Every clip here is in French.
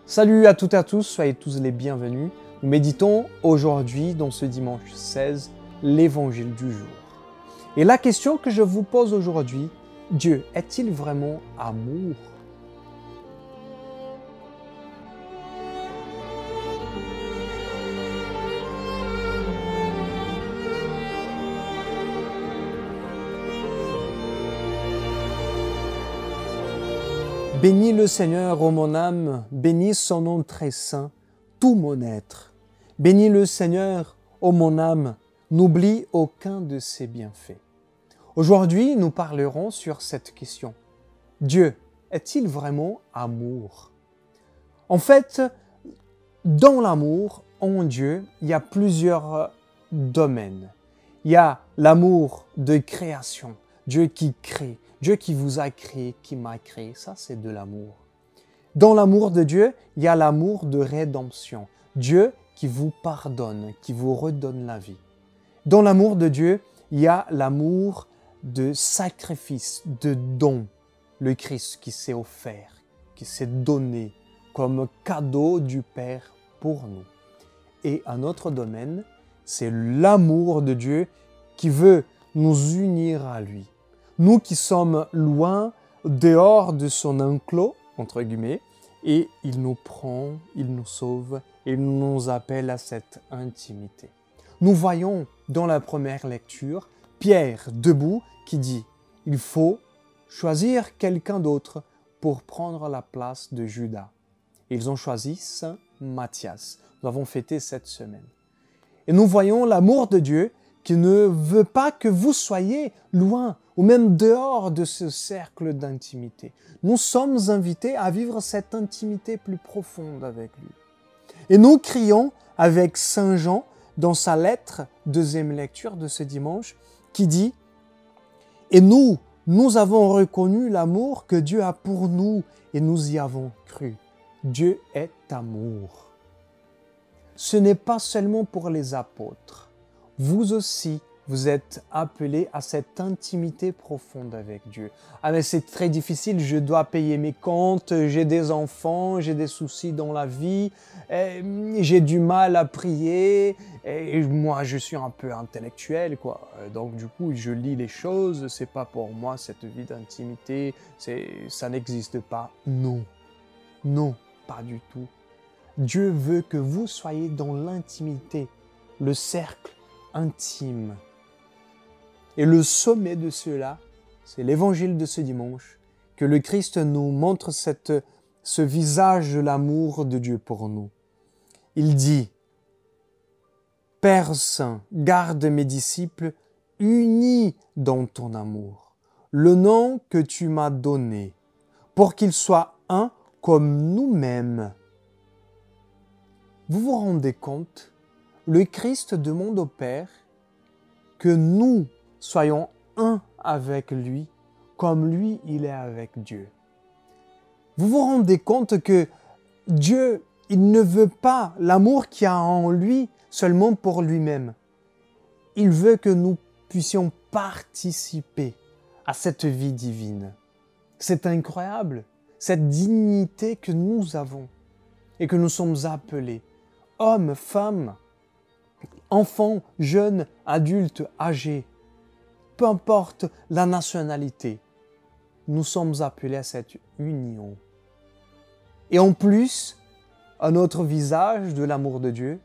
Salut à toutes et à tous, soyez tous les bienvenus. Nous méditons aujourd'hui, dans ce dimanche 16, l'évangile du jour. Et la question que je vous pose aujourd'hui, Dieu est-il vraiment amour ? Bénis le Seigneur, ô mon âme, bénis son nom très saint, tout mon être. Bénis le Seigneur, ô mon âme, n'oublie aucun de ses bienfaits. Aujourd'hui, nous parlerons sur cette question. Dieu est-il vraiment amour ? En fait, dans l'amour, en Dieu, il y a plusieurs domaines. Il y a l'amour de création, Dieu qui crée, Dieu qui vous a créé, qui m'a créé, ça c'est de l'amour. Dans l'amour de Dieu, il y a l'amour de rédemption, Dieu qui vous pardonne, qui vous redonne la vie. Dans l'amour de Dieu, il y a l'amour de sacrifice, de don, le Christ qui s'est offert, qui s'est donné comme cadeau du Père pour nous. Et un autre domaine, c'est l'amour de Dieu qui veut nous unir à lui. Nous qui sommes loin, dehors de son enclos, entre guillemets, et il nous prend, il nous sauve, il nous appelle à cette intimité. Nous voyons dans la première lecture Pierre debout qui dit « Il faut choisir quelqu'un d'autre pour prendre la place de Judas ». Ils ont choisi Saint Matthias. Nous avons fêté cette semaine. Et nous voyons l'amour de Dieu qui ne veut pas que vous soyez loin ou même dehors de ce cercle d'intimité. Nous sommes invités à vivre cette intimité plus profonde avec lui. Et nous crions avec Saint Jean dans sa lettre, deuxième lecture de ce dimanche, qui dit « Et nous avons reconnu l'amour que Dieu a pour nous et nous y avons cru. Dieu est amour. » Ce n'est pas seulement pour les apôtres. Vous aussi, vous êtes appelés à cette intimité profonde avec Dieu. Ah mais c'est très difficile, je dois payer mes comptes, j'ai des enfants, j'ai des soucis dans la vie, j'ai du mal à prier, et moi je suis un peu intellectuel quoi. Donc du coup je lis les choses, c'est pas pour moi cette vie d'intimité, ça n'existe pas. Non, non, pas du tout. Dieu veut que vous soyez dans l'intimité, le cercle intime. Et le sommet de cela, c'est l'évangile de ce dimanche, que le Christ nous montre ce visage de l'amour de Dieu pour nous. Il dit « Père Saint, garde mes disciples unis dans ton amour, le nom que tu m'as donné, pour qu'ils soient un comme nous-mêmes. » Vous vous rendez compte ? Le Christ demande au Père que nous soyons un avec lui, comme lui, il est avec Dieu. Vous vous rendez compte que Dieu, il ne veut pas l'amour qu'il y a en lui seulement pour lui-même. Il veut que nous puissions participer à cette vie divine. C'est incroyable, cette dignité que nous avons et que nous sommes appelés, hommes, femmes, enfants, jeunes, adultes, âgés, peu importe la nationalité, nous sommes appelés à cette union. Et en plus, un autre visage de l'amour de Dieu,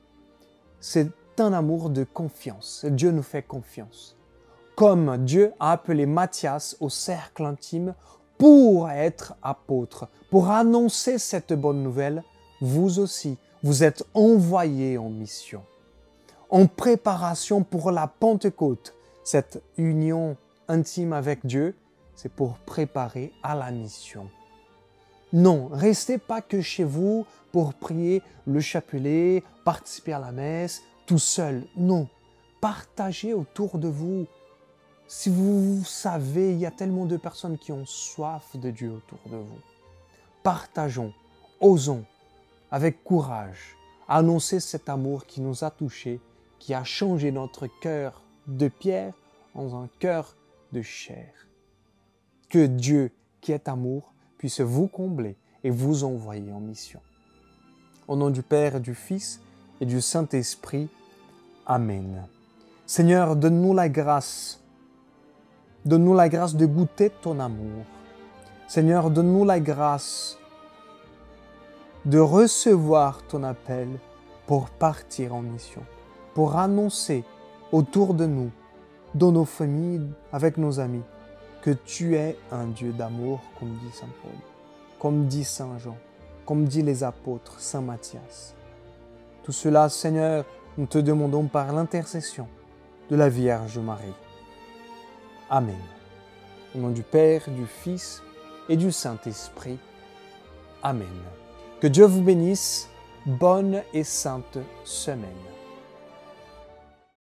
c'est un amour de confiance. Dieu nous fait confiance. Comme Dieu a appelé Matthias au cercle intime pour être apôtre, pour annoncer cette bonne nouvelle, vous aussi, vous êtes envoyés en mission. En préparation pour la Pentecôte, cette union intime avec Dieu, c'est pour préparer à la mission. Non, restez pas que chez vous pour prier le chapelet, participer à la messe, tout seul. Non, partagez autour de vous. Si vous savez, il y a tellement de personnes qui ont soif de Dieu autour de vous. Partageons, osons, avec courage, annoncer cet amour qui nous a touchés, qui a changé notre cœur de pierre en un cœur de chair. Que Dieu, qui est amour, puisse vous combler et vous envoyer en mission. Au nom du Père, du Fils et du Saint-Esprit. Amen. Seigneur, donne-nous la grâce. Donne-nous la grâce de goûter ton amour. Seigneur, donne-nous la grâce de recevoir ton appel pour partir en mission, pour annoncer autour de nous, dans nos familles, avec nos amis, que tu es un Dieu d'amour, comme dit Saint Paul, comme dit Saint Jean, comme dit les apôtres, Saint Matthias. Tout cela, Seigneur, nous te demandons par l'intercession de la Vierge Marie. Amen. Au nom du Père, du Fils et du Saint-Esprit. Amen. Que Dieu vous bénisse. Bonne et sainte semaine.